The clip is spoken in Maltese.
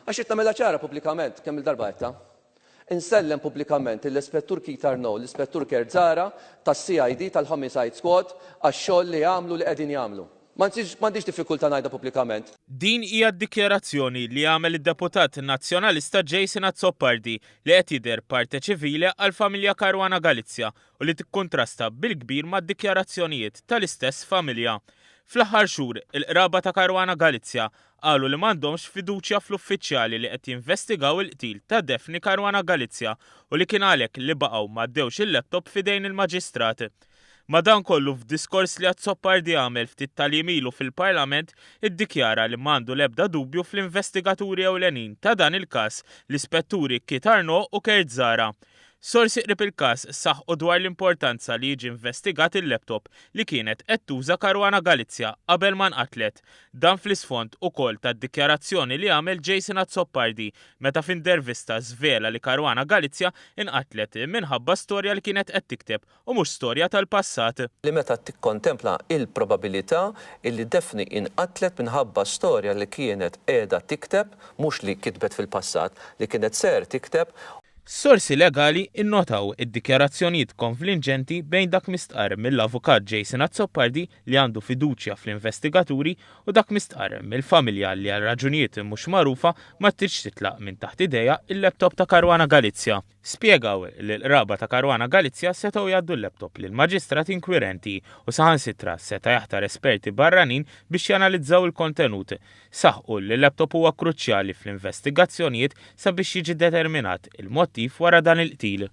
Għax qed nagħmilha ċara pubblikament kemm il-darba qedha. Insellem pubblikament l-Ispettur Keith Arnaud, l-Ispettur Kurt Zahra tas-CID tal-Homicide Squad għax-xogħol li jagħmlu li qegħdin jagħmlu. M'għandix diffikultà ngħidha pubblikament. Din hija d-dikjarazzjoni li għamel id-deputat nazzjonalista Jason Azzopardi li qed jidher parte ċivili għall-familja Caruana Galizia u li tikkuntrasta bil-kbir mad-dikjarazzjonijiet tal-istess familja. Fl-aħħar xhur, il-qraba ta' Caruana Galizia qalu li m'għandhomx fiduċja fl-uffiċjali li qed jinvestigaw il-qtil ta' Daphne Caruana Galizia u li kien għalhekk li baqgħu m'għaddewx il-laptop f'idejn il-Maġistrat. Madankollu f'diskors li Azzopardi għamel ftit tal-jimilu fil-Parlament iddikjara li m'għandu l-ebda dubju fl-investigaturi ewlenin ta' dan il-każ l-Ispetturi Keith Arnaud u Kurt Zahra. Sorsi qrib il-każ saħħu dwar l-importanza li jiġi investigat il-laptop li kienet qed tuża Caruana Galizia qabel ma nqatlet. Dan fl-isfond ukoll tad-dikjarazzjoni li għamel Jason Azzopardi meta f'intervista żvela li Caruana Galizia inqatlet minħabba storja li kienet qed tikteb u mhux storja tal-passat. Li meta tikkontempla il-probabilità illi Daphne inqatlet minħabba storja li kienet qiegħda tikteb mhux li kitbet fil-passat, li kienet ser tikteb. Sorsi legali innotaw id-dikjarazzjonijiet konfliġenti bejn dak mistqar mill-Avukat Jason Azzopardi li għandu fiduċja fl-investigaturi u dak mistqar mill-familja li għal raġunijiet mhux magħrufa ma tridx titlaq minn taħt idejha il-laptop ta' Caruana Galizia. Spjegaw li l-qraba ta' Caruana Galizia setgħu jgħaddu l-laptop lill-Maġistrat Inkwirenti u saħansitra seta' jaħtar esperti barranin biex janalizzaw il-kontenut. Saħħu li l-laptop huwa kruċjali fl-investigazzjonijiet sabiex jiġi determinat il-mod wara dan il-qtil.